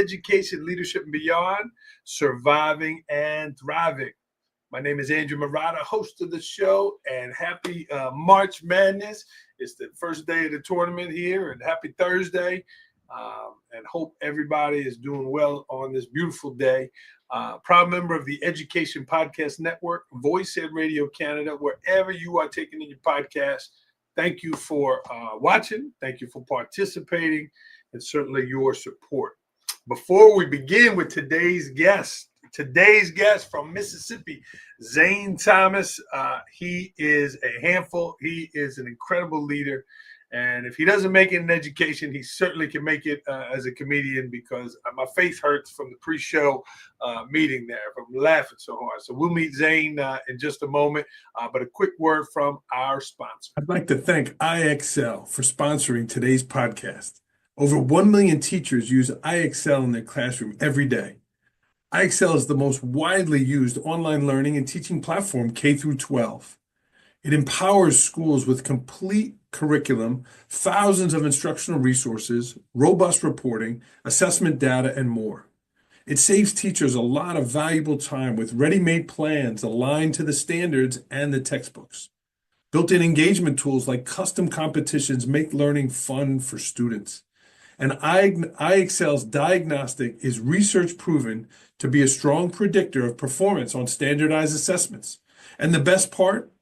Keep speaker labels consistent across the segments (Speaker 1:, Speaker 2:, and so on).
Speaker 1: Education, Leadership, and Beyond, Surviving and Thriving. My name is Andrew Murata, host of the show, and happy March Madness. It's the first day of the tournament here, and happy Thursday. And hope everybody is doing well on this beautiful day. Proud member of the Education Podcast Network, Voice Ed Radio Canada, wherever you are taking in your podcast. Thank you for watching. Thank you for participating, and certainly your support. Before we begin with today's guest from Mississippi, Zane Thomas. He is a handful. He is an incredible leader. And if he doesn't make it in education, he certainly can make it as a comedian, because my face hurts from the pre-show meeting there from laughing so hard. So we'll meet Zane in just a moment, but a quick word from our sponsor.
Speaker 2: I'd like to thank IXL for sponsoring today's podcast. Over 1 million teachers use IXL in their classroom every day. IXL is the most widely used online learning and teaching platform K through 12. It empowers schools with complete curriculum, thousands of instructional resources, robust reporting, assessment data, and more. It saves teachers a lot of valuable time with ready-made plans aligned to the standards and the textbooks. Built-in engagement tools like custom competitions make learning fun for students. And IXL's diagnostic is research proven to be a strong predictor of performance on standardized assessments. And the best part?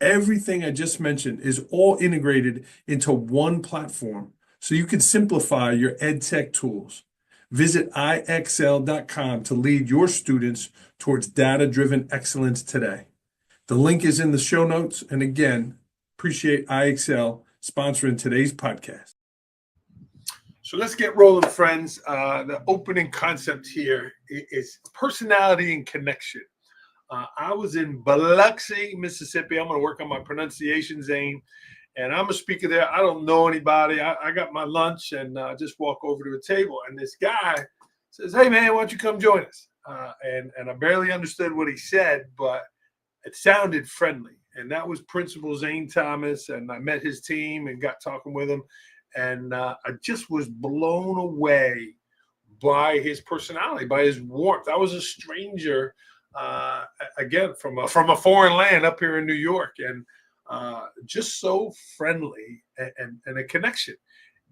Speaker 2: Everything I just mentioned is all integrated into one platform, so you can simplify your EdTech tools. Visit IXL.com to lead your students towards data-driven excellence today. The link is in the show notes. And again, appreciate IXL sponsoring today's podcast.
Speaker 1: So let's get rolling, friends. The opening concept here is personality and connection. I was in Biloxi, Mississippi. I'm going to work on my pronunciation, Zane. And I'm a speaker there. I don't know anybody. I got my lunch and just walk over to a table. And this guy says, "Hey, man, why don't you come join us?" And I barely understood what he said, but it sounded friendly. And that was Principal Zane Thomas. And I met his team and got talking with him. And I just was blown away by his personality, by his warmth. I was a stranger, again, from a foreign land up here in New York, and just so friendly and a connection,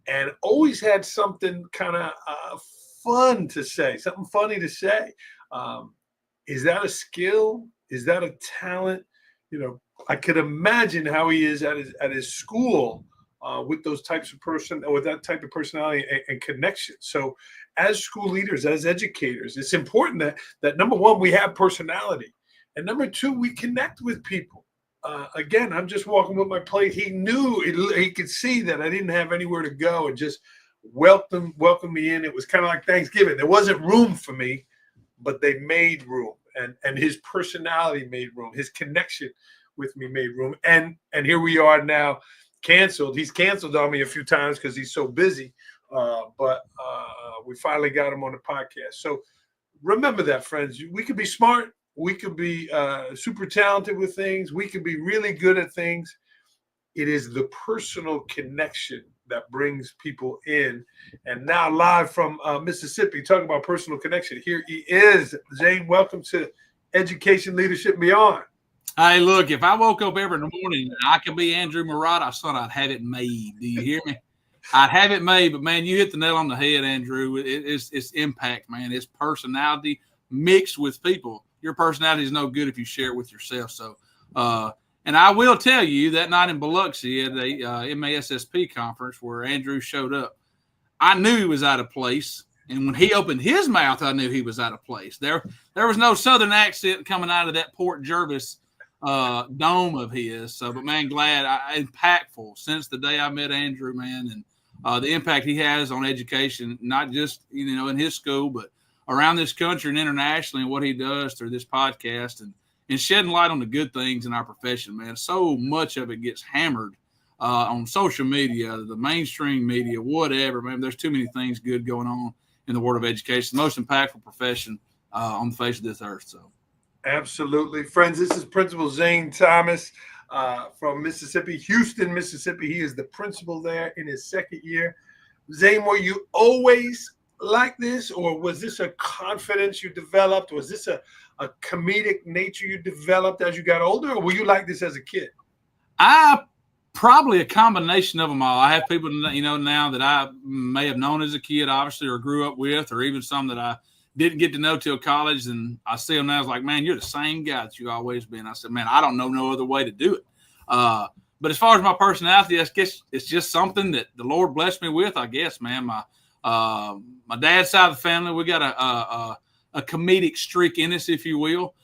Speaker 1: and always had something kind of fun to say, something funny to say. Is that a skill? Is that a talent? I could imagine how he is at his school. With those types of with that type of personality and connection. So as school leaders, as educators, it's important that number one, we have personality. And number two, we connect with people. Again, I'm just walking with my plate. He knew, he could see that I didn't have anywhere to go, and just welcomed me in. It was kind of like Thanksgiving. There wasn't room for me, but they made room. And his personality made room. His connection with me made room. And here we are now. He's canceled on me a few times because he's so busy, but we finally got him on the podcast. So remember that, friends. We could be smart, we could be super talented with things, we could be really good at things. It is the personal connection that brings people in. And now, live from Mississippi, talking about personal connection, here he is. Zane, welcome to Education, Leadership, and Beyond.
Speaker 3: Hey, look, if I woke up every morning and I could be Andrew Murata, son, I'd have it made. Do you hear me? I'd have it made. But, man, you hit the nail on the head, Andrew. It's impact, man. It's personality mixed with people. Your personality is no good if you share it with yourself. So, and I will tell you, that night in Biloxi at the MASSP conference where Andrew showed up, I knew he was out of place. And when he opened his mouth, I knew he was out of place. There was no Southern accent coming out of that Port Jervis dome of his. So, but man, impactful since the day I met Andrew, man, and the impact he has on education, not just, in his school, but around this country and internationally, and what he does through this podcast and shedding light on the good things in our profession, man. So much of it gets hammered on social media, the mainstream media, whatever, man. There's too many things good going on in the world of education, the most impactful profession on the face of this earth. So.
Speaker 1: Absolutely. Friends, this is Principal Zane Thomas from Mississippi, Houston, Mississippi. He is the principal there in his second year. Zane, were you always like this, or was this a confidence you developed? Was this a comedic nature you developed as you got older, or were you like this as a kid?
Speaker 3: I probably a combination of them all. I have people, now that I may have known as a kid, obviously, or grew up with, or even some that I didn't get to know till college. And I see them now. I was like, man, you're the same guy that you always been. I said, man, I don't know no other way to do it. But as far as my personality, I guess it's just something that the Lord blessed me with, I guess, man. My dad's side of the family, we got a comedic streak in us, if you will.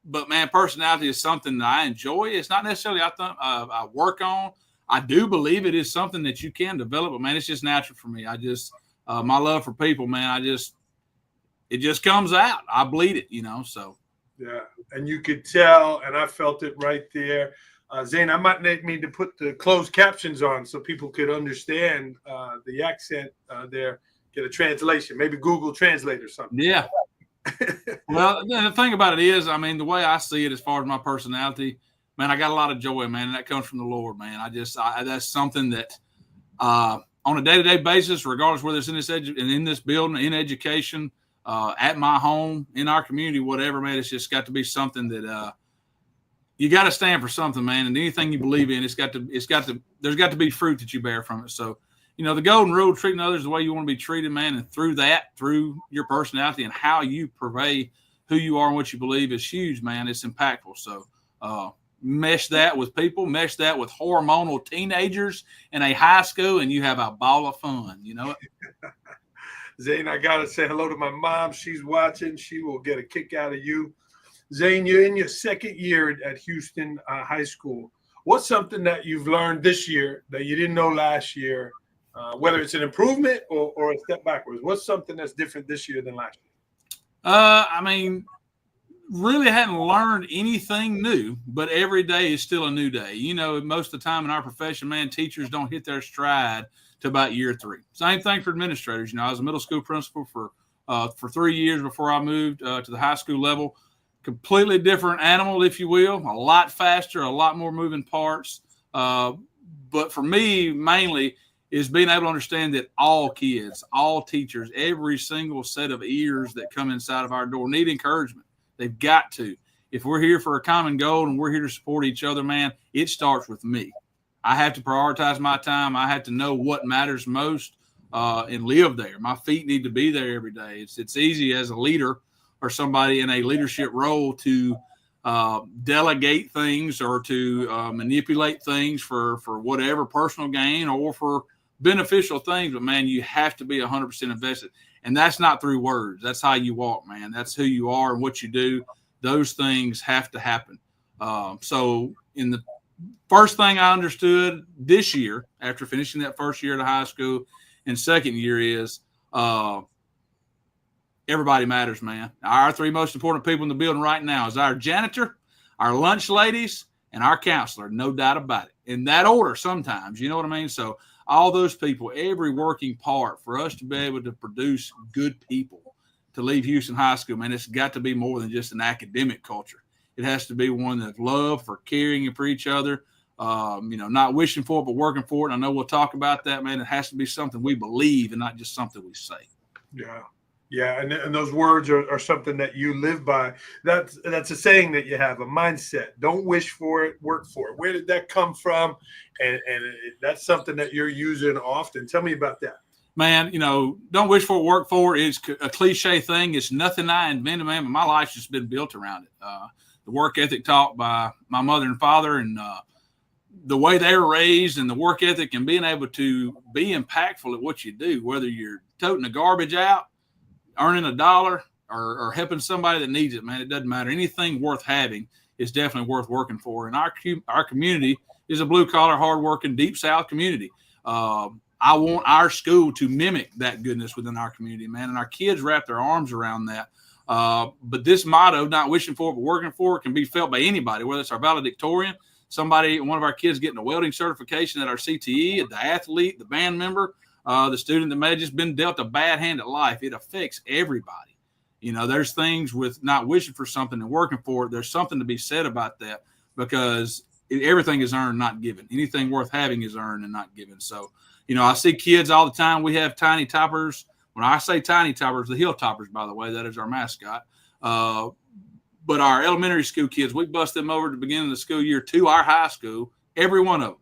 Speaker 3: But man, personality is something that I enjoy. It's not necessarily I work on. I do believe it is something that you can develop, but man, it's just natural for me. I just my love for people, man. It just comes out. I bleed it, So
Speaker 1: yeah, and you could tell, and I felt it right there. Zane, I might need to put the closed captions on so people could understand the accent there. Get a translation, maybe Google Translate or something.
Speaker 3: Yeah. Well, the thing about it is, the way I see it as far as my personality, man, I got a lot of joy, man, and that comes from the Lord, man. That's something that on a day-to-day basis, regardless whether it's in this building, in education, at my home, in our community, whatever, man, it's just got to be something that you got to stand for something, man. And anything you believe in, there's got to be fruit that you bear from it. So, the golden rule, treating others the way you want to be treated, man, and through your personality and how you purvey who you are and what you believe is huge, man. It's impactful. So mesh that with people, mesh that with hormonal teenagers in a high school, and you have a ball of fun. You know it?
Speaker 1: Zane, I got to say hello to my mom. She's watching. She will get a kick out of you. Zane, you're in your second year at Houston High School. What's something that you've learned this year that you didn't know last year? Whether it's an improvement or a step backwards, what's something that's different this year than last year?
Speaker 3: Really hadn't learned anything new, but every day is still a new day. Most of the time in our profession, man, teachers don't hit their stride to about year 3. Same thing for administrators. I was a middle school principal for 3 years before I moved to the high school level. Completely different animal, if you will, a lot faster, a lot more moving parts. But for me, mainly, is being able to understand that all kids, all teachers, every single set of ears that come inside of our door need encouragement. They've got to. If we're here for a common goal and we're here to support each other, man, it starts with me. I have to prioritize my time. I have to know what matters most and live there. My feet need to be there every day. It's easy as a leader or somebody in a leadership role to delegate things or to manipulate things for whatever personal gain or for beneficial things. But, man, you have to be 100% invested. And that's not through words. That's how you walk, man. That's who you are and what you do. Those things have to happen. So in the first thing I understood this year after finishing that first year at high school and second year is everybody matters, man. Our 3 most important people in the building right now is our janitor, our lunch ladies, and our counselor. No doubt about it. In that order sometimes, you know what I mean? So all those people, every working part for us to be able to produce good people to leave Houston High School, man, it's got to be more than just an academic culture. It has to be one of love for caring for each other, not wishing for it, but working for it. And I know we'll talk about that, man. It has to be something we believe and not just something we say.
Speaker 1: Yeah. Yeah, and those words are something that you live by. That's a saying that you have, a mindset. Don't wish for it, work for it. Where did that come from? And that's something that you're using often. Tell me about that.
Speaker 3: Man, don't wish for it, work for it. It's a cliche thing. It's nothing I invented, man, but my life's just been built around it. The work ethic taught by my mother and father and the way they were raised and the work ethic and being able to be impactful at what you do, whether you're toting the garbage out, earning $1 or helping somebody that needs it, man, it doesn't matter. Anything worth having is definitely worth working for. And our community is a blue-collar, hard-working, Deep South community. I want our school to mimic that goodness within our community, man, and our kids wrap their arms around that. But this motto, not wishing for it but working for it, can be felt by anybody, whether it's our valedictorian, one of our kids getting a welding certification at our CTE, the athlete, the band member, the student that may have just been dealt a bad hand at life. It affects everybody. There's things with not wishing for something and working for it. There's something to be said about that because everything is earned, not given. Anything worth having is earned and not given. So, I see kids all the time. We have tiny toppers When I say tiny toppers, the hilltoppers, by the way, that is our mascot. But our elementary school kids, we bust them over at the beginning of the school year to our high school, every one of them,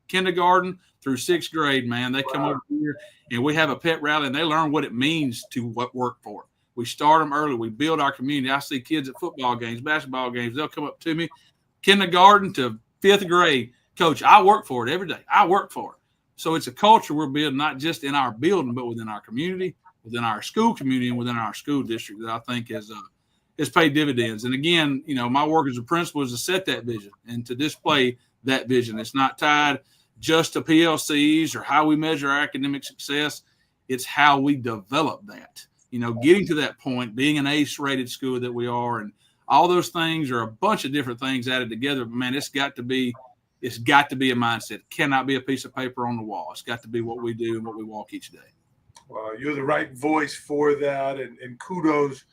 Speaker 3: kindergarten through sixth grade, man. They come over here and we have a pet rally and they learn what it means to work for it. We start them early. We build our community. I see kids at football games, basketball games. They'll come up to me, kindergarten to fifth grade. Coach, I work for it every day. I work for it. So it's a culture we're building, not just in our building, but within our community, within our school community, and within our school district that I think is paid dividends. And again, my work as a principal is to set that vision and to display that vision. It's not tied just to PLCs or how we measure our academic success. It's how we develop that. Getting to that point, being an ACE-rated school that we are, and all those things are a bunch of different things added together. But man, it's got to be a mindset. It cannot be a piece of paper on the wall. It's got to be what we do and what we walk each day.
Speaker 1: Well, you're the right voice for that, and kudos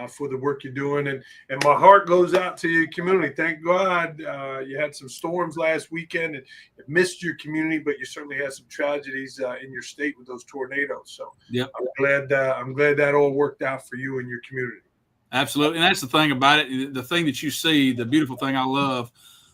Speaker 1: for the work you're doing. And my heart goes out to your community. Thank God you had some storms last weekend and it missed your community, but you certainly had some tragedies in your state with those tornadoes. So
Speaker 3: yep.
Speaker 1: I'm glad that all worked out for you and your community.
Speaker 3: Absolutely. And that's the thing about it. The thing that you see, the beautiful thing I love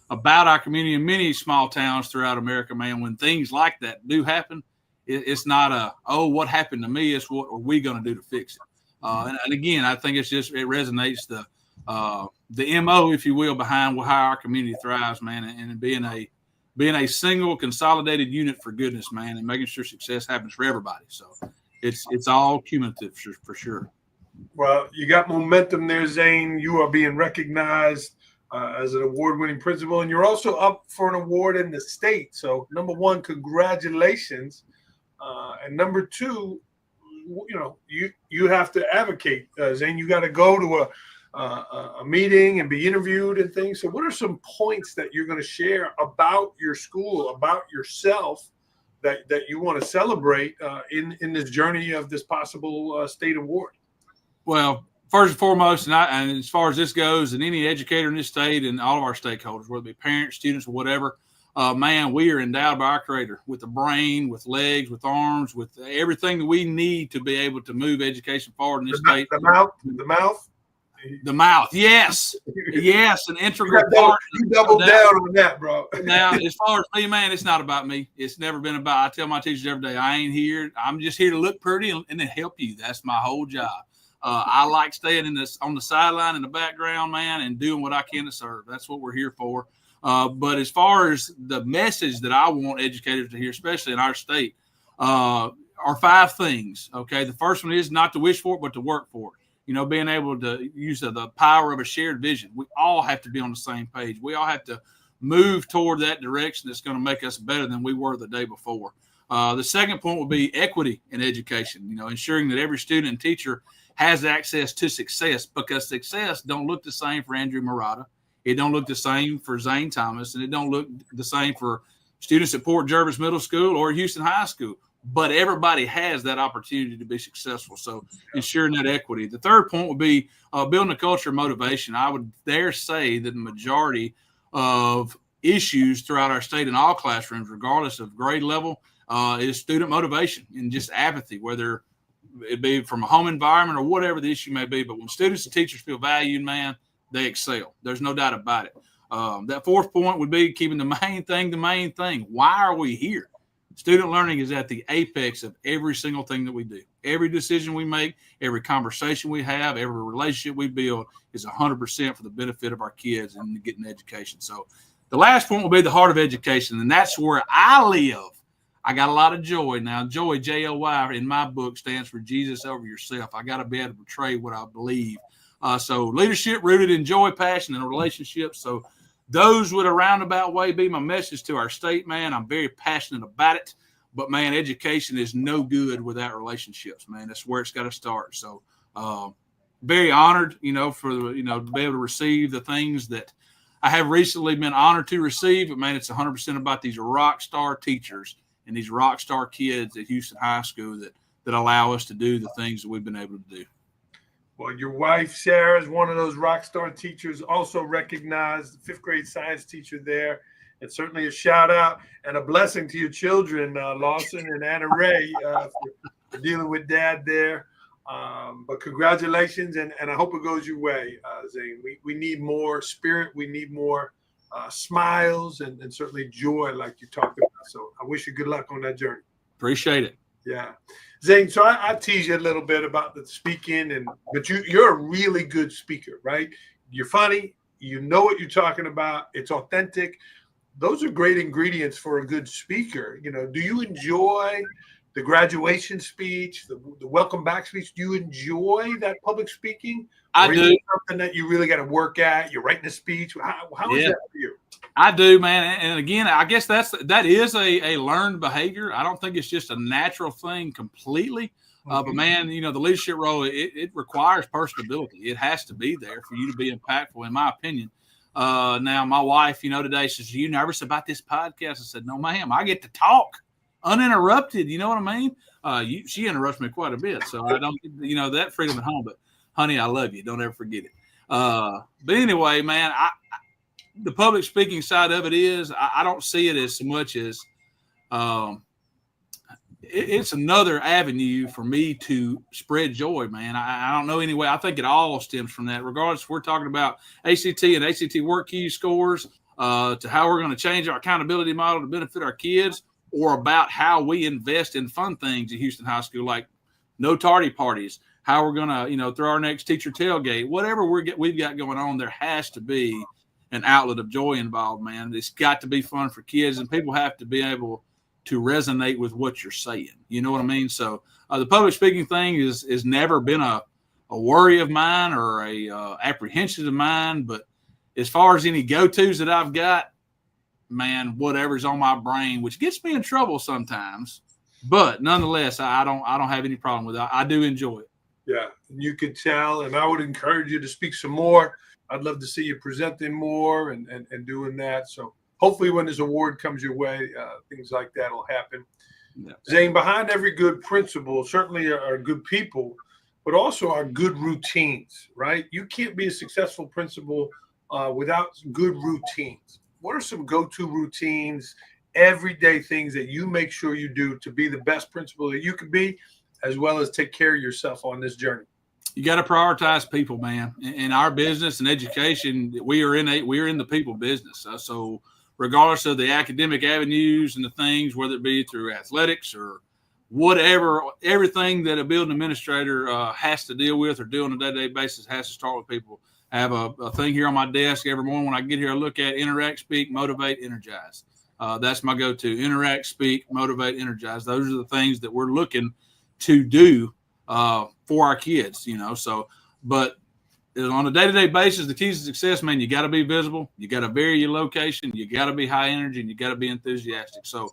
Speaker 3: about our community in many small towns throughout America, man, when things like that do happen, it's not what happened to me. It's what are we going to do to fix it? And again, I think it resonates the MO, if you will, behind how our community thrives, man, and being a single consolidated unit for goodness, man, and making sure success happens for everybody. So it's all cumulative for sure.
Speaker 1: Well, you got momentum there, Zane. You are being recognized as an award-winning principal, and you're also up for an award in the state. So, number one, congratulations, and number two, you have to advocate, Zane. You got to go to a meeting and be interviewed and things. So what are some points that you're going to share about your school, about yourself, that you want to celebrate in this journey of this possible state award? Well,
Speaker 3: first and foremost, and as far as this goes, and any educator in this state and all of our stakeholders, whether it be parents, students, or whatever, man, we are endowed by our Creator with a brain, with legs, with arms, with everything that we need to be able to move education forward in this state. The mouth, yes, an integral part.
Speaker 1: You doubled down on that, bro.
Speaker 3: Now, as far as me, man, it's not about me. It's never been about. I tell my teachers every day, I ain't here. I'm just here to look pretty and then help you. That's my whole job. I like staying on the sideline in the background, man, and doing what I can to serve. That's what we're here for. But as far as the message that I want educators to hear, especially in our state, are 5 things. Okay, the first one is not to wish for it, but to work for it. Being able to use the power of a shared vision. We all have to be on the same page. We all have to move toward that direction that's going to make us better than we were the day before. The second point would be equity in education. Ensuring that every student and teacher has access to success, because success don't look the same for Andrew Murata. It don't look the same for Zane Thomas, and it don't look the same for students at Port Jervis Middle School or Houston High School. But everybody has that opportunity to be successful. So ensuring that equity. The third point would be building a culture of motivation. I would dare say that the majority of issues throughout our state in all classrooms, regardless of grade level, is student motivation and just apathy, whether it be from a home environment or whatever the issue may be. But when students and teachers feel valued, man, they excel. There's no doubt about it. That fourth point would be keeping the main thing. Why are we here? Student learning is at the apex of every single thing that we do. Every decision we make, every conversation we have, every relationship we build is 100% for the benefit of our kids and getting education. So the last point will be the heart of education, and that's where I live. I got a lot of joy. Now, joy, J-O-Y, in my book stands for Jesus over yourself. I got to be able to portray what I believe. So leadership rooted in joy, passion, and relationships. So those would a roundabout way be my message to our state, man. I'm very passionate about it. But, man, education is no good without relationships, man. That's where it's got to start. So very honored, to be able to receive the things that I have recently been honored to receive. But, man, it's 100% about these rock star teachers and these rock star kids at Houston High School that allow us to do the things that we've been able to do.
Speaker 1: Well, your wife, Sarah, is one of those rock star teachers, also recognized, the 5th grade science teacher there. It's certainly a shout out and a blessing to your children, Lawson and Anna Ray, dealing with dad there. But congratulations, and I hope it goes your way, Zane. We need more spirit. We need more smiles and certainly joy like you talked about. So I wish you good luck on that journey.
Speaker 3: Appreciate it.
Speaker 1: Yeah. Zane, so I tease you a little bit about the speaking, but you're a really good speaker, right? You're funny. You know what you're talking about. It's authentic. Those are great ingredients for a good speaker. Do you enjoy the graduation speech, the welcome back speech? Do you enjoy that public speaking?
Speaker 3: I do.
Speaker 1: Something that you really got to work at? You're writing a speech. How is that for you?
Speaker 3: I do, man. And again, I guess that is a learned behavior. I don't think it's just a natural thing completely. But man, the leadership role, it requires personability. It has to be there for you to be impactful, in my opinion. Now, my wife, today says, "Are you nervous about this podcast?" I said, "No, ma'am. I get to talk uninterrupted." You know what I mean? She interrupts me quite a bit, so I don't, that freedom at home. But honey, I love you. Don't ever forget it. But anyway, man, the public speaking side of it is, I don't see it as much as it's another avenue for me to spread joy, man. I don't know any way. I think it all stems from that. Regardless if we're talking about ACT and ACT work Q scores, to how we're going to change our accountability model to benefit our kids, or about how we invest in fun things at Houston High School, like no tardy parties, how we're going to, throw our next teacher tailgate, whatever we've got going on, there has to be an outlet of joy involved, man. It's got to be fun for kids, and people have to be able to resonate with what you're saying. You know what I mean? So the public speaking thing is never been a worry of mine or a apprehension of mine. But as far as any go-tos that I've got, man, whatever's on my brain, which gets me in trouble sometimes, but nonetheless, I don't have any problem with it. I do enjoy it.
Speaker 1: Yeah, you could tell, and I would encourage you to speak some more. I'd love to see you presenting more and doing that. So hopefully when this award comes your way, things like that will happen. Yeah. Zane, behind every good principle certainly are good people, but also are good routines, right? You can't be a successful principal without good routines. What are some go-to routines, everyday things that you make sure you do to be the best principal that you can be, as well as take care of yourself on this journey?
Speaker 3: You got to prioritize people, man. In our business and education, we're in the people business. So regardless of the academic avenues and the things, whether it be through athletics or whatever, everything that a building administrator has to deal with or do on a day-to-day basis has to start with people. I have a thing here on my desk every morning when I get here. I look at interact, speak, motivate, energize. That's my go-to. Interact, speak, motivate, energize. Those are the things that we're looking to do for our kids, So, but on a day-to-day basis, the keys to success, man, you got to be visible. You got to vary your location. You got to be high energy, and you got to be enthusiastic. So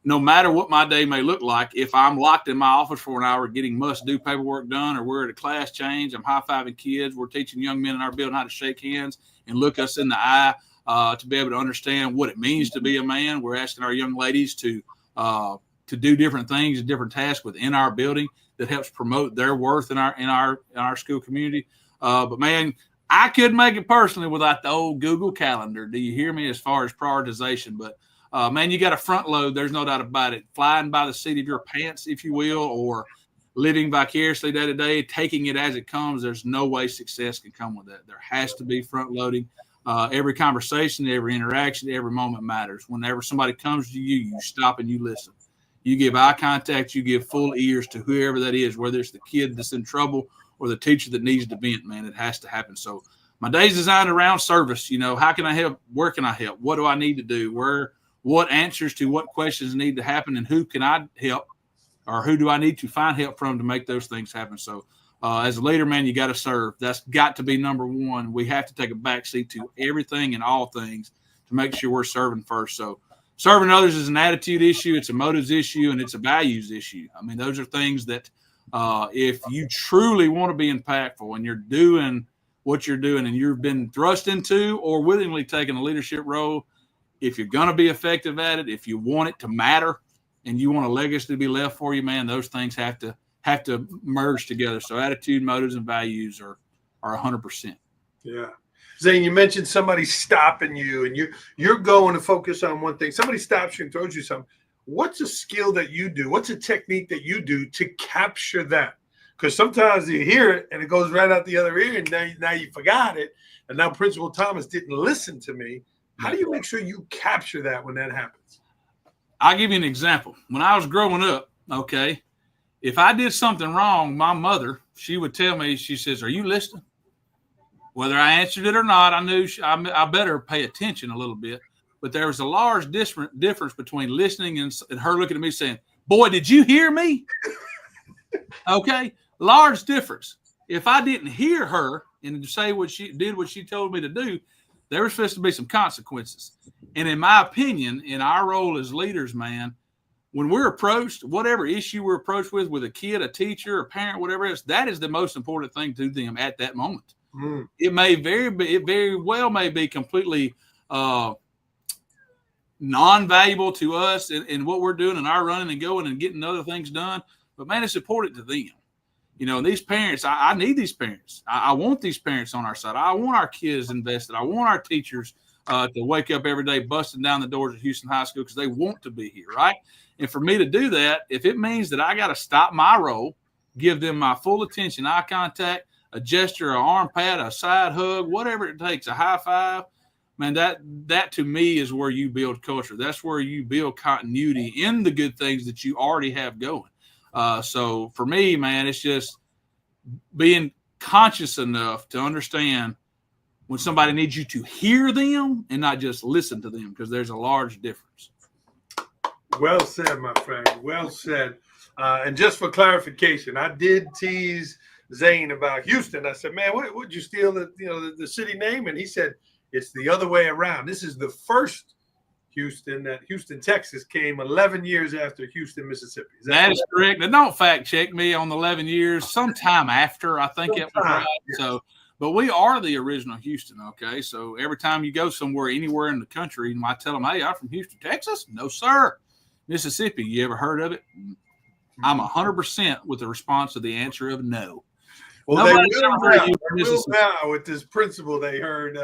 Speaker 3: no matter what my day may look like, if I'm locked in my office for an hour getting must-do paperwork done, or we're at a class change, I'm high-fiving kids, we're teaching young men in our building how to shake hands and look us in the eye to be able to understand what it means to be a man. We're asking our young ladies to do different things and different tasks within our building that helps promote their worth in our school community. But man, I couldn't make it personally without the old Google Calendar. Do you hear me? As far as prioritization, but man, you got a front load. There's no doubt about it. Flying by the seat of your pants, if you will, or living vicariously day to day, taking it as it comes. There's no way success can come with that. There has to be front loading. Every conversation, every interaction, every moment matters. Whenever somebody comes to you, you stop and you listen. You give eye contact. You give full ears to whoever that is, whether it's the kid that's in trouble or the teacher that needs to vent, man. It has to happen. So my day's designed around service. How can I help? Where can I help? What do I need to do? What answers to what questions need to happen, and who can I help, or who do I need to find help from to make those things happen? So as a leader, man, you got to serve. That's got to be number one. We have to take a backseat to everything and all things to make sure we're serving first. So serving others is an attitude issue, it's a motives issue, and it's a values issue. I mean, those are things that if you truly want to be impactful and you're doing what you're doing and you've been thrust into or willingly taking a leadership role, if you're going to be effective at it, if you want it to matter and you want a legacy to be left for you, man, those things have to merge together. So attitude, motives, and values are 100%.
Speaker 1: Yeah. Zane, you mentioned somebody stopping you and you're going to focus on one thing. Somebody stops you and throws you something. what's a skill that you do? What's a technique that you do to capture that? Because sometimes you hear it and it goes right out the other ear, and now you forgot it. And now Principal Thomas didn't listen to me. How do you make sure you capture that when that happens?
Speaker 3: I'll give you an example. When I was growing up, okay, if I did something wrong, my mother, she would tell me, she says, "Are you listening?" Whether I answered it or not, I knew I better pay attention a little bit. But there was a large difference between listening and her looking at me saying, "Boy, did you hear me?" Okay, large difference. If I didn't hear her and say what she told me to do, there was supposed to be some consequences. And in my opinion, in our role as leaders, man, when we're approached, whatever issue we're approached with a kid, a teacher, a parent, whatever it is, that is the most important thing to them at that moment. Mm. It very well may be completely non-valuable to us in what we're doing and our running and going and getting other things done. But man, it's important to them. You know, these parents, I need these parents. I want these parents on our side. I want our kids invested. I want our teachers to wake up every day busting down the doors of Houston High School because they want to be here, right? And for me to do that, if it means that I got to stop my role, give them my full attention, eye contact, a gesture, an arm pat, a side hug, whatever it takes, a high five, man, that to me is where you build culture. That's where you build continuity in the good things that you already have going. So for me, man, it's just being conscious enough to understand when somebody needs you to hear them and not just listen to them, because there's a large difference.
Speaker 1: Well said, my friend. Well said. And just for clarification, I did tease Zane about Houston. I said, "Man, would you steal the city name?" And he said, "It's the other way around. This is the first Houston, that Houston, Texas came 11 years after Houston, Mississippi."
Speaker 3: That is correct. Now, don't fact check me on the 11 years. Sometime after, I think it was right. Yes. So, but we are the original Houston, okay? So every time you go somewhere, anywhere in the country, you might tell them, "Hey, I'm from Houston, Texas." "No, sir." "Mississippi, you ever heard of it?" I'm 100% with the response to the answer of no.
Speaker 1: Well, they will now with this principle they heard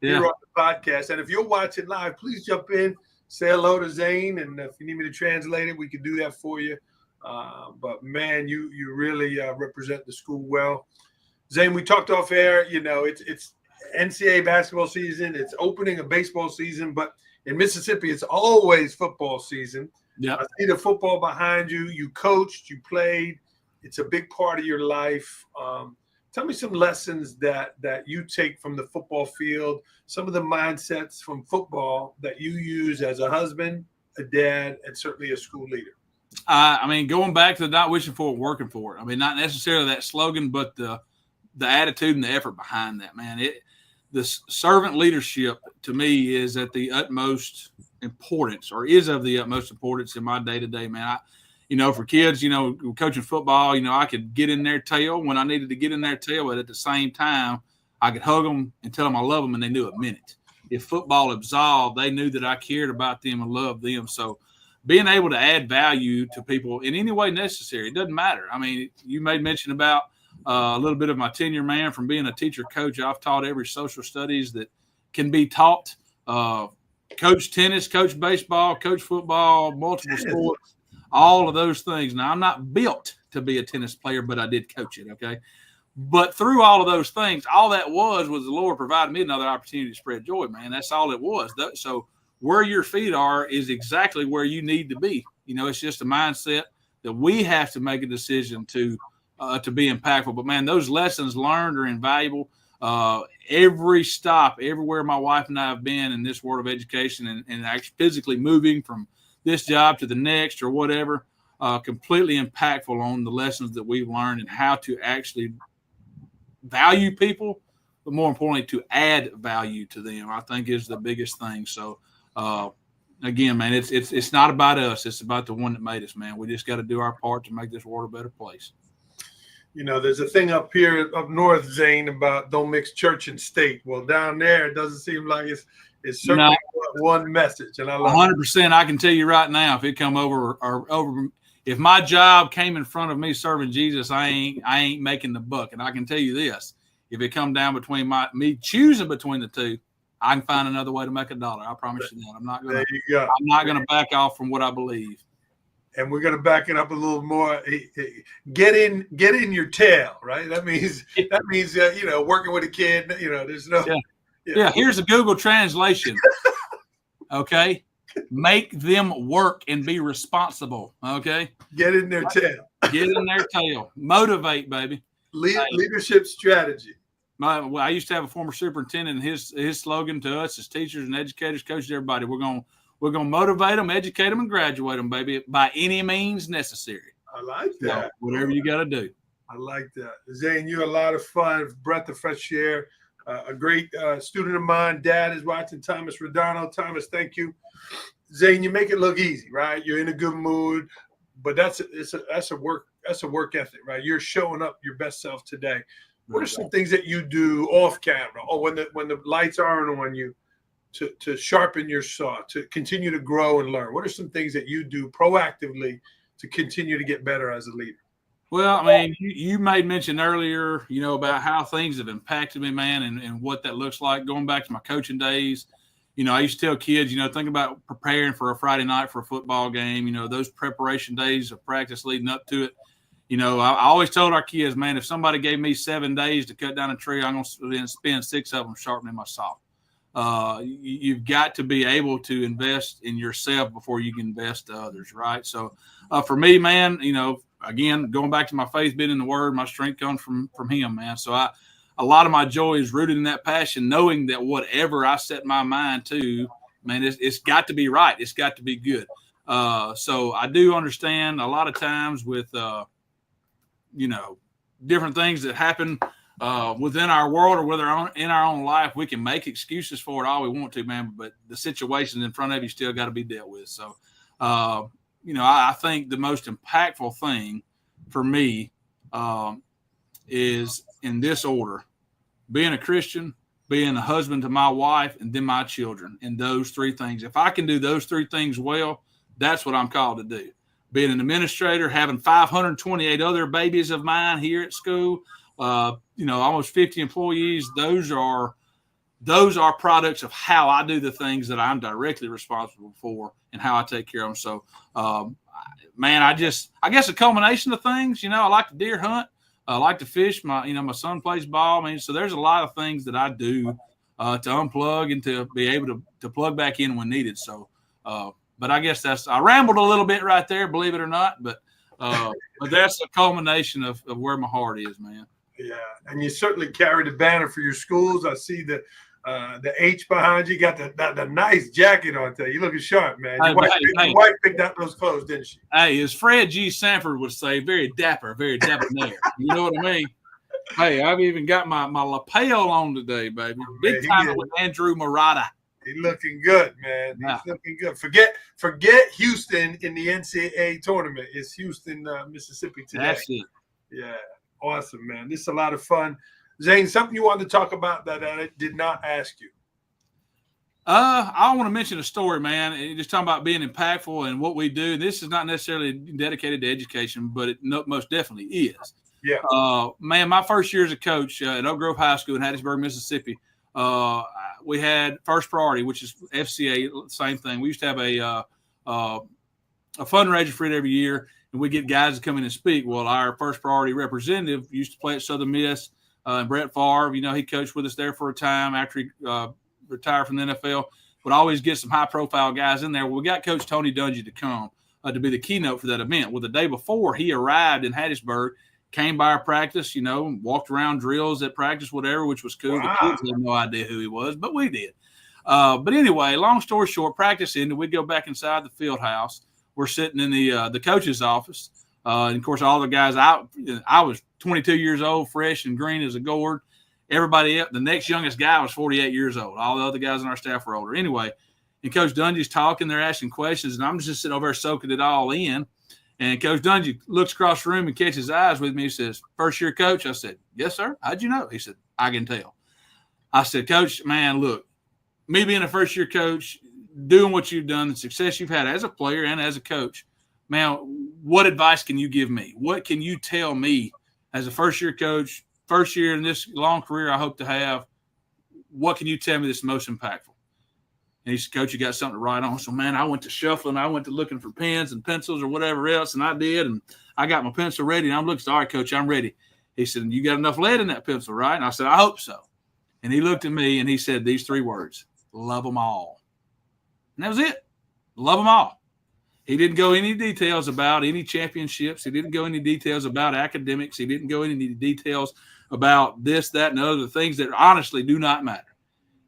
Speaker 1: here on the podcast. And if you're watching live, please jump in, say hello to Zane, and if you need me to translate it, we can do that for you. But man, you really represent the school well. Zane, we talked off air. You know, it's NCAA basketball season. It's opening a baseball season, but in Mississippi, it's always football season. Yeah, I see the football behind you. You coached, you played. It's a big part of your life. Tell me some lessons that you take from the football field, some of the mindsets from football that you use as a husband, a dad, and certainly a school leader.
Speaker 3: I mean, going back to the not wishing for it, working for it. I mean, not necessarily that slogan, but the attitude and the effort behind that, man. The servant leadership to me is at the utmost importance, or is of the utmost importance in my day-to-day, man. For kids, coaching football, I could get in their tail when I needed to get in their tail, but at the same time, I could hug them and tell them I love them, and they knew a minute. If football absolved, they knew that I cared about them and loved them. So being able to add value to people in any way necessary, it doesn't matter. I mean, you made mention about a little bit of my tenure, man, from being a teacher coach. I've taught every social studies that can be taught, coach tennis, coach baseball, coach football, multiple sports. All of those things. Now, I'm not built to be a tennis player, but I did coach it, okay? But through all of those things, all that was the Lord provided me another opportunity to spread joy, man. That's all it was. So where your feet are is exactly where you need to be. It's just a mindset that we have to make a decision to be impactful. But, man, those lessons learned are invaluable. Every stop, everywhere my wife and I have been in this world of education and actually physically moving from this job to the next or whatever, completely impactful on the lessons that we've learned and how to actually value people, but more importantly, to add value to them, I think is the biggest thing. So, again, man, it's not about us. It's about the one that made us, man. We just got to do our part to make this world a better place.
Speaker 1: There's a thing up here up north, Zane, about don't mix church and state. Well, down there, it doesn't seem like it's certainly one message, and I love
Speaker 3: 100%. I can tell you right now, if it come over, if my job came in front of me serving Jesus, I ain't making the buck. And I can tell you this: if it come down between me choosing between the two, I can find another way to make $1. I promise you that.
Speaker 1: There you go.
Speaker 3: I'm not gonna back off from what I believe.
Speaker 1: And we're going to back it up a little more. Get in your tail, right? That means working with a kid. There's no.
Speaker 3: Yeah. Here's a Google translation. Okay, make them work and be responsible. Okay,
Speaker 1: get in their tail.
Speaker 3: Get in their tail. Motivate, baby.
Speaker 1: Leadership strategy.
Speaker 3: I used to have a former superintendent, and his slogan to us as teachers and educators, coaches, everybody, we're gonna motivate them, educate them, and graduate them, baby, by any means necessary.
Speaker 1: I like that.
Speaker 3: So, whatever you got to do.
Speaker 1: I like that. Zane, you're a lot of fun, breath of fresh air. A great student of mine, Dad, is watching. Thomas Rodano. Thomas, thank you. Zane, you make it look easy, right? You're in a good mood, but that's a work ethic, right? You're showing up your best self today. What are some things that you do off camera, or when the lights aren't on you, to sharpen your saw, to continue to grow and learn? What are some things that you do proactively to continue to get better as a leader?
Speaker 3: Well, I mean, you made mention earlier, about how things have impacted me, man, and what that looks like. Going back to my coaching days, I used to tell kids, think about preparing for a Friday night for a football game, those preparation days of practice leading up to it. I always told our kids, man, if somebody gave me 7 days to cut down a tree, I'm going to spend 6 of them sharpening my saw. You've got to be able to invest in yourself before you can invest to others, right? So for me, man, again, going back to my faith being in the Word, my strength comes from Him, man. So a lot of my joy is rooted in that passion, knowing that whatever I set my mind to, man, it's got to be right. It's got to be good. So I do understand a lot of times with different things that happen within our world or in our own life, we can make excuses for it all we want to, man, but the situations in front of you still got to be dealt with. So, I think the most impactful thing for me is in this order: being a Christian, being a husband to my wife, and then my children. And those 3 things. If I can do those 3 things well, that's what I'm called to do. Being an administrator, having 528 other babies of mine here at school, almost 50 employees. Those are products of how I do the things that I'm directly responsible for and how I take care of them. So, man, I guess a culmination of things. I like to deer hunt. I like to fish. My son plays ball. I mean, so there's a lot of things that I do to unplug and to be able to plug back in when needed. So, but I guess I rambled a little bit right there, believe it or not. But that's a culmination of where my heart is, man.
Speaker 1: Yeah, and you certainly carry the banner for your schools. I see the H behind you. You got the nice jacket on there. You looking sharp, man. Your wife picked out those clothes, didn't she?
Speaker 3: Hey, as Fred G. Sanford would say, very dapper there. You know what I mean? Hey, I've even got my lapel on today, baby. Big time with Andrew Murata.
Speaker 1: He's looking good, man. He's looking good. Forget Houston in the NCAA tournament. It's Houston, Mississippi today.
Speaker 3: That's it.
Speaker 1: Yeah. Awesome, man. This is a lot of fun. Zane, something you wanted to talk about that I did not ask you?
Speaker 3: I want to mention a story, man. Just talking about being impactful and what we do. This is not necessarily dedicated to education, but it most definitely is.
Speaker 1: Yeah.
Speaker 3: Man, my first year as a coach at Oak Grove High School in Hattiesburg, Mississippi, we had first priority, which is FCA, same thing. We used to have a fundraiser for it every year, and we get guys to come in and speak. Well, our first priority representative used to play at Southern Miss, and Brett Favre. He coached with us there for a time after he retired from the NFL. Would always get some high-profile guys in there. Well, we got Coach Tony Dungy to come to be the keynote for that event. Well, the day before he arrived in Hattiesburg, came by our practice, walked around drills at practice, whatever, which was cool.
Speaker 1: Wow.
Speaker 3: The kids had no idea who he was, but we did. But anyway, long story short, practice ended. We'd go back inside the field house. We're sitting in the coach's office. And, of course, all the guys, I was 22 years old, fresh and green as a gourd. Everybody else, the next youngest guy was 48 years old. All the other guys on our staff were older. Anyway, and Coach Dungy's talking. They're asking questions, and I'm just sitting over there soaking it all in. And Coach Dungy looks across the room and catches eyes with me. He says, "First year coach?" I said, "Yes, sir." "How'd you know?" He said, "I can tell." I said, "Coach, man, look, me being a first year coach, doing what you've done, the success you've had as a player and as a coach, man, what advice can you give me? What can you tell me as a first year coach, first year in this long career I hope to have? what can you tell me that's most impactful? And he said, Coach, you got something to write on? So, man, I went to shuffling. I went to looking for pens and pencils or whatever else, and I did. And I got my pencil ready, and I'm looking, all right, Coach, I'm ready. He said, you got enough lead in that pencil, right? And I said, I hope so. And he looked at me, and he said these 3 words, love them all. And that was it. Love them all. He didn't go any details about any championships. He didn't go any details about academics. He didn't go any details about this, that, and other things that honestly do not matter.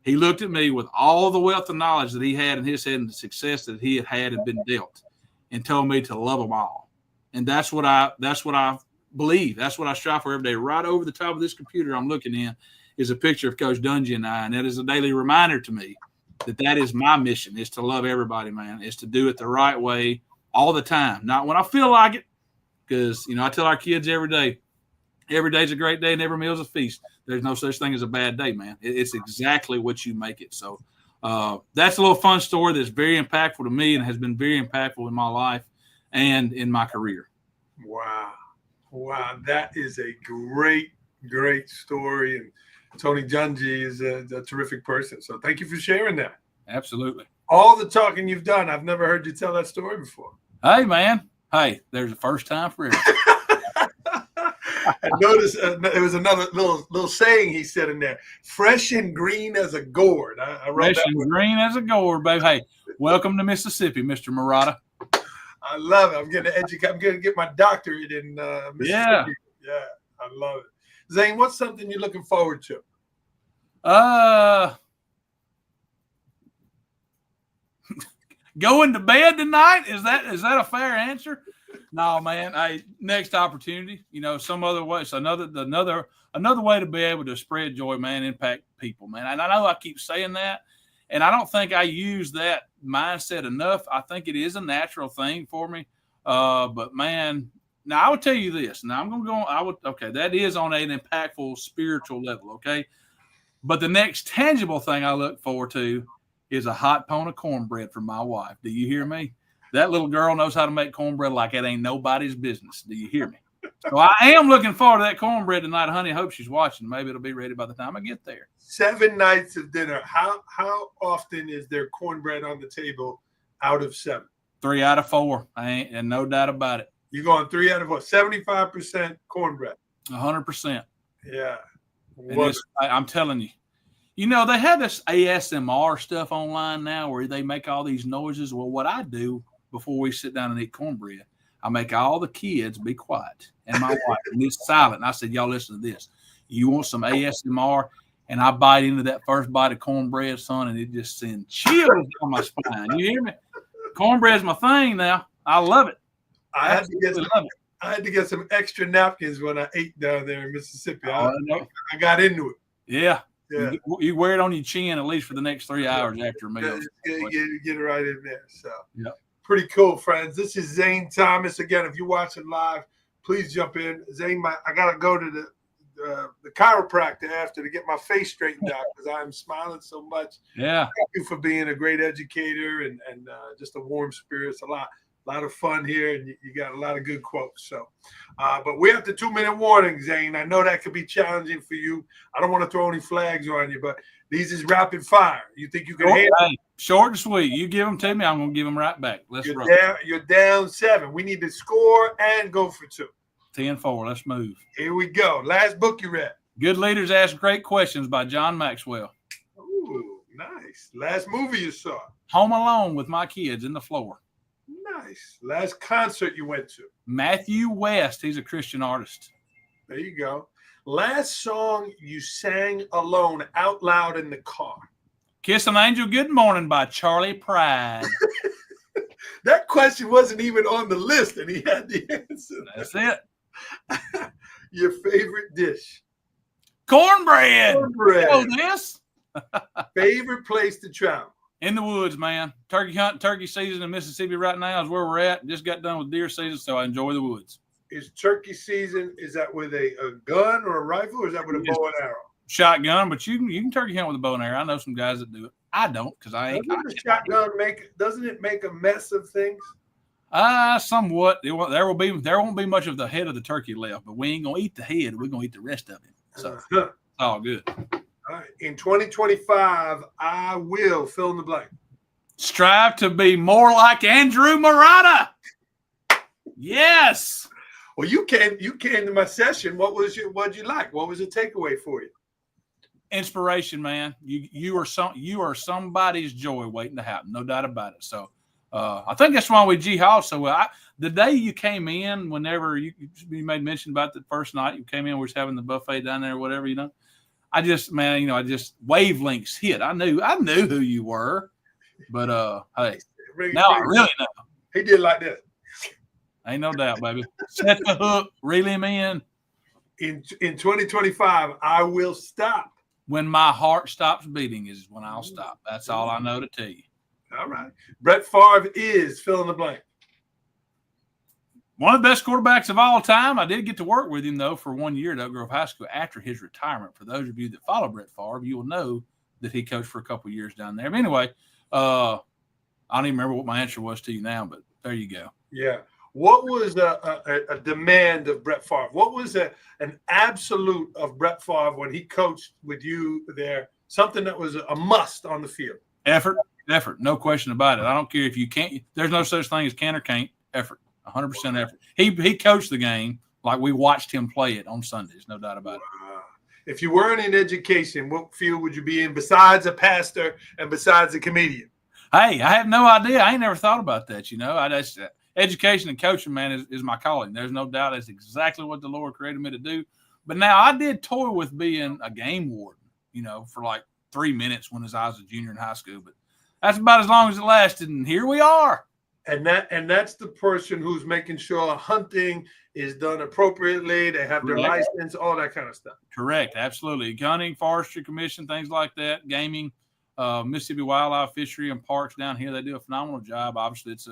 Speaker 3: He looked at me with all the wealth of knowledge that he had in his head and the success that he had and been dealt, and told me to love them all. And that's what I believe. That's what I strive for every day. Right over the top of this computer I'm looking in is a picture of Coach Dungy and I, and that is a daily reminder to me that is my mission, is to love everybody, man, is to do it the right way all the time, not when I feel like it, because, I tell our kids every day, every day's a great day and every meal's a feast. There's no such thing as a bad day, man. It's exactly what you make it. So that's a little fun story that's very impactful to me and has been very impactful in my life and in my career.
Speaker 1: Wow. That is a great, great story. And Tony Dungy is a terrific person. So thank you for sharing that.
Speaker 3: Absolutely.
Speaker 1: All the talking you've done, I've never heard you tell that story before.
Speaker 3: Hey, man. Hey, there's a first time for everything.
Speaker 1: I noticed there was another little saying he said in there: "Fresh and green as a gourd." I wrote
Speaker 3: Fresh
Speaker 1: that
Speaker 3: and
Speaker 1: one.
Speaker 3: green as a gourd, baby. Hey, welcome to Mississippi, Mr. Murata.
Speaker 1: I love it. I'm going to get my doctorate in Mississippi. Yeah, I love it. Zane, what's something you're looking forward to?
Speaker 3: Going to bed tonight? Is that a fair answer? No, man. Hey, next opportunity. Some other way. So another way to be able to spread joy, man, impact people, man. And I know I keep saying that, and I don't think I use that mindset enough. I think it is a natural thing for me. But man, now I would tell you this. Now I'm going to go. Okay, that is on an impactful spiritual level. Okay, but the next tangible thing I look forward to is a hot pone of cornbread from my wife. Do you hear me? That little girl knows how to make cornbread like it ain't nobody's business. Do you hear me? So I am looking forward to that cornbread tonight, honey. I hope she's watching. Maybe it'll be ready by the time I get there.
Speaker 1: 7 nights of dinner. How often is there cornbread on the table out of 7?
Speaker 3: 3 out of 4. And no doubt about it.
Speaker 1: You're going 3 out of 4. 75% cornbread.
Speaker 3: 100%.
Speaker 1: Yeah.
Speaker 3: I'm telling you. They have this ASMR stuff online now where they make all these noises. Well, what I do before we sit down and eat cornbread, I make all the kids be quiet and my wife, and it's silent. And I said, y'all listen to this. You want some ASMR? And I bite into that first bite of cornbread, son, and it just sends chills down my spine. You hear me? Cornbread's my thing now. I love it.
Speaker 1: I had to get some extra napkins when I ate down there in Mississippi. I got into it.
Speaker 3: Yeah. You wear it on your chin at least for the next 3 hours after a meal.
Speaker 1: Get it right in there. So,
Speaker 3: yep.
Speaker 1: Pretty cool, friends. This is Zane Thomas. Again, if you're watching live, please jump in. Zane, I got to go to the chiropractor after to get my face straightened out because I'm smiling so much.
Speaker 3: Yeah.
Speaker 1: Thank you for being a great educator and just a warm spirit. It's a lot of fun here, and you got a lot of good quotes. So, but we're at the 2-minute warning, Zane. I know that could be challenging for you. I don't want to throw any flags on you, but these is rapid fire. You think you can handle it?
Speaker 3: Short and sweet. You give them to me, I'm going to give them right back.
Speaker 1: You're down 7. We need to score and go for 2.
Speaker 3: 10-4. Let's move.
Speaker 1: Here we go. Last book you read.
Speaker 3: Good Leaders Ask Great Questions by John Maxwell.
Speaker 1: Ooh, nice. Last movie you saw.
Speaker 3: Home Alone with my kids in the floor.
Speaker 1: Nice. Last concert you went to.
Speaker 3: Matthew West. He's a Christian artist.
Speaker 1: There you go. Last song you sang alone out loud in the car.
Speaker 3: Kiss an Angel Good Morning by Charlie Pride.
Speaker 1: That question wasn't even on the list, and he had the answer.
Speaker 3: That's it.
Speaker 1: Your favorite dish?
Speaker 3: Cornbread. Oh, this?
Speaker 1: Favorite place to travel?
Speaker 3: In the woods, man. Turkey hunt, turkey season in Mississippi right now is where we're at. Just got done with deer season, so I enjoy the woods.
Speaker 1: Is turkey season, is that with a gun or a rifle, or is that with a bow and arrow?
Speaker 3: Shotgun, but you can turkey hunt with a bow and arrow. I know some guys that do it. I don't, because I ain't.
Speaker 1: Doesn't it make a mess of things?
Speaker 3: Somewhat. There won't be much of the head of the turkey left, but we ain't gonna eat the head. We're gonna eat the rest of it. So it's all good.
Speaker 1: All right. in 2025, I will fill in the blank.
Speaker 3: Strive to be more like Andrew Murata. Yes.
Speaker 1: Well, you came to my session. What'd you like? What was the takeaway for you?
Speaker 3: Inspiration, man. You are somebody's joy waiting to happen, no doubt about it. So I think that's why we jihad so well. The day you came in, whenever you made mention about the first night you came in, we was having the buffet down there, or whatever, I just wavelengths hit. I knew who you were, but hey, now I really know.
Speaker 1: He did like this.
Speaker 3: Ain't no doubt, baby. Set the hook, reel him in.
Speaker 1: In 2025, I will stop.
Speaker 3: When my heart stops beating is when I'll stop. That's all I know to tell you.
Speaker 1: All right. Brett Favre is fill in the blank.
Speaker 3: One of the best quarterbacks of all time. I did get to work with him, though, for 1 year at Oak Grove High School after his retirement. For those of you that follow Brett Favre, you will know that he coached for a couple of years down there. But anyway, I don't even remember what my answer was to you now, but there you go.
Speaker 1: Yeah. What was a demand of Brett Favre? What was an absolute of Brett Favre when he coached with you there? Something that was a must on the field.
Speaker 3: Effort, no question about it. I don't care if you can't. There's no such thing as can or can't. Effort, 100% effort. He coached the game like we watched him play it on Sundays, no doubt about it.
Speaker 1: If you weren't in education, what field would you be in besides a pastor and besides a comedian?
Speaker 3: Hey, I have no idea. I ain't never thought about that. Education and coaching, man, is my calling. There's no doubt that's exactly what the Lord created me to do. But now I did toy with being a game warden, for like 3 minutes when I was a junior in high school. But that's about as long as it lasted, and here we are.
Speaker 1: And that's the person who's making sure hunting is done appropriately. They have their license, all that kind of stuff.
Speaker 3: Correct, absolutely. Hunting, Forestry Commission, things like that, gaming, Mississippi Wildlife, Fishery, and Parks down here. They do a phenomenal job. Obviously, it's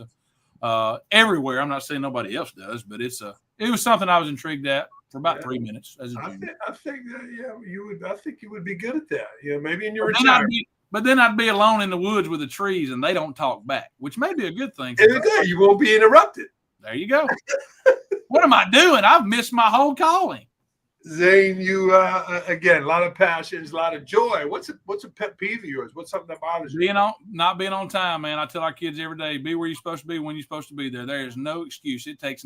Speaker 3: everywhere. I'm not saying nobody else does, but it was something I was intrigued at for about 3 minutes as a junior.
Speaker 1: I think you would. I think you would be good at that. Maybe in your retirement.
Speaker 3: But then I'd be alone in the woods with the trees, and they don't talk back, which may be a good thing.
Speaker 1: You won't be interrupted.
Speaker 3: There you go. What am I doing? I've missed my whole calling.
Speaker 1: Zane, you again, a lot of passions, a lot of joy. What's a pet peeve of yours? What's something that bothers you?
Speaker 3: Not being on time, man. I tell our kids every day, be where you're supposed to be when you're supposed to be there. There is no excuse. It takes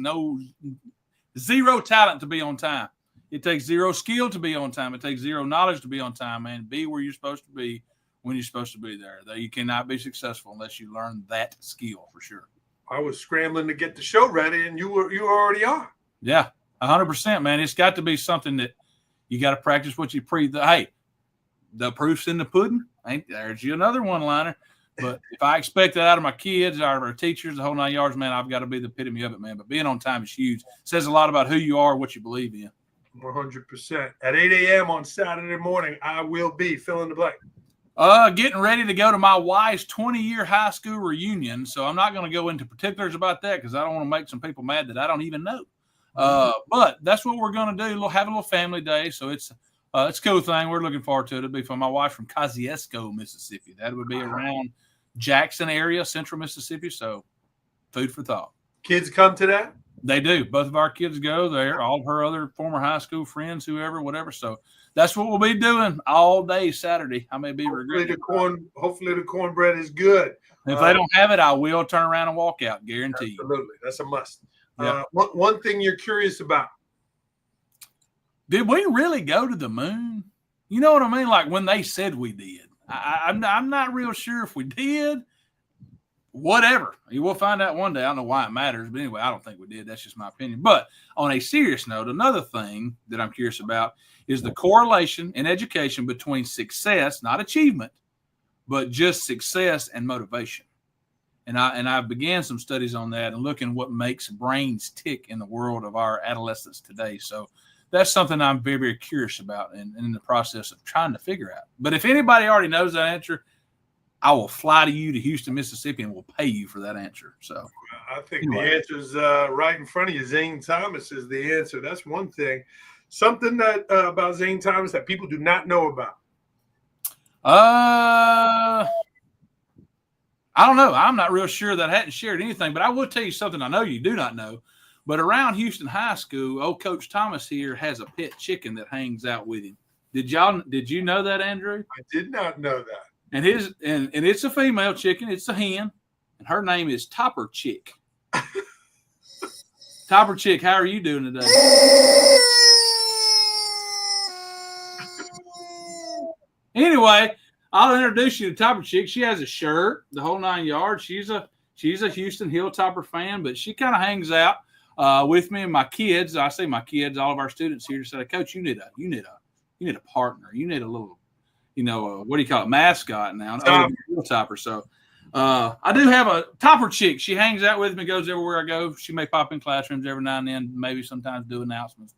Speaker 3: zero talent to be on time. It takes zero skill to be on time. It takes zero knowledge to be on time, man. Be where you're supposed to be when you're supposed to be there. You cannot be successful unless you learn that skill, for sure.
Speaker 1: I was scrambling to get the show ready, and you already are.
Speaker 3: Yeah, 100%, man. It's got to be something that you got to practice what you preach. Hey, the proof's in the pudding. There's you another one-liner. But if I expect that out of my kids, out of our teachers, the whole 9 yards, man, I've got to be the epitome of it, man. But being on time is huge. It says a lot about who you are, what you believe in.
Speaker 1: 100%. At 8 a.m. on Saturday morning, I will be fill in the blank.
Speaker 3: Getting ready to go to my wife's 20-year high school reunion. So I'm not going to go into particulars about that because I don't want to make some people mad that I don't even know. But that's what we're going to do. We'll have a little family day. So it's a cool thing. We're looking forward to it. It'll be from my wife from Kosciuszko, Mississippi. That would be around Jackson area, central Mississippi. So food for thought.
Speaker 1: Kids come to that?
Speaker 3: They do. Both of our kids go there. All of her other former high school friends, whoever, whatever. So that's what we'll be doing all day Saturday. I may be regretting it.
Speaker 1: Hopefully the cornbread is good.
Speaker 3: If they don't have it, I will turn around and walk out. Guarantee you.
Speaker 1: Absolutely. That's a must.
Speaker 3: Yep.
Speaker 1: One thing you're curious about.
Speaker 3: Did we really go to the moon? You know what I mean? Like when they said we did. I'm not real sure if we did. Whatever. We'll find out one day. I don't know why it matters. But anyway, I don't think we did. That's just my opinion. But on a serious note, another thing that I'm curious about is the correlation in education between success, not achievement, but just success and motivation. And I began some studies on that and looking what makes brains tick in the world of our adolescents today. So that's something I'm very, very curious about and in the process of trying to figure out. But if anybody already knows that answer, I will fly to you to Houston, Mississippi, and we'll pay you for that answer. So
Speaker 1: I think the answer's right in front of you. Zane Thomas is the answer. That's one thing. Something that about Zane Thomas that people do not know about.
Speaker 3: I don't know. I'm not real sure that I hadn't shared anything, but I will tell you something I know you do not know. But around Houston High School, old Coach Thomas here has a pet chicken that hangs out with him. Did you know that, Andrew?
Speaker 1: I did not know that.
Speaker 3: And it's a female chicken. It's a hen, and her name is Topper Chick. Topper Chick, how are you doing today? Anyway, I'll introduce you to Topper Chick. She has a shirt, the whole 9 yards. She's a Houston Hilltopper fan, but she kind of hangs out with me and my kids. I say my kids, all of our students here said, Coach, you need a partner. You need a little, what do you call it, mascot now, Hilltopper. So I do have a Topper Chick. She hangs out with me, goes everywhere I go. She may pop in classrooms every now and then, maybe sometimes do announcements,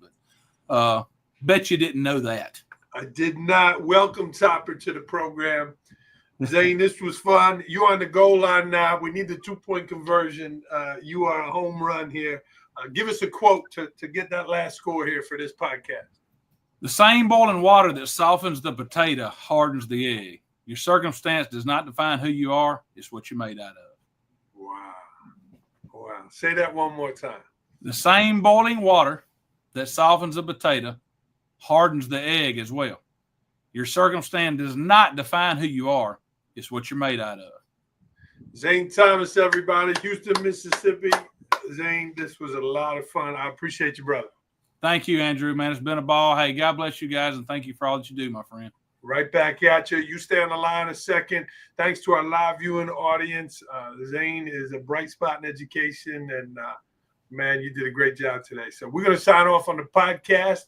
Speaker 3: but bet you didn't know that.
Speaker 1: I did not. Welcome, Topper, to the program. Zane, this was fun. You're on the goal line now. We need the 2-point conversion. You are a home run here. Give us a quote to get that last score here for this podcast.
Speaker 3: The same boiling water that softens the potato hardens the egg. Your circumstance does not define who you are. It's what you're made out of.
Speaker 1: Wow. Say that one more time.
Speaker 3: The same boiling water that softens a potato hardens the egg as well. Your circumstance does not define who you are. It's what you're made out of.
Speaker 1: Zane Thomas, everybody. Houston, Mississippi. Zane, this was a lot of fun. I appreciate you, brother.
Speaker 3: Thank you, Andrew, man. It's been a ball. Hey, God bless you guys, and thank you for all that you do, my friend.
Speaker 1: Right back at you. You stay on the line a second. Thanks to our live viewing audience. Zane is a bright spot in education, and man, you did a great job today. So we're going to sign off on the podcast.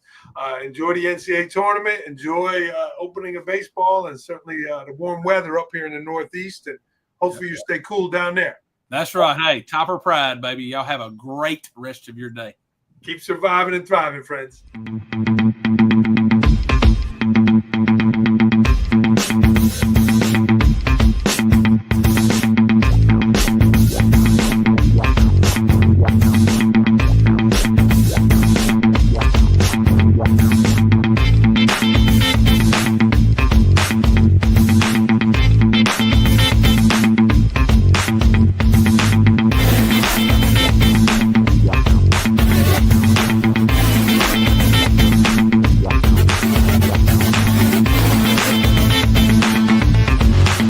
Speaker 1: Enjoy the NCAA tournament. Enjoy opening of baseball, and certainly the warm weather up here in the Northeast. And hopefully you stay cool down there.
Speaker 3: That's right. Hey, Topper Pride, baby. Y'all have a great rest of your day.
Speaker 1: Keep surviving and thriving, friends.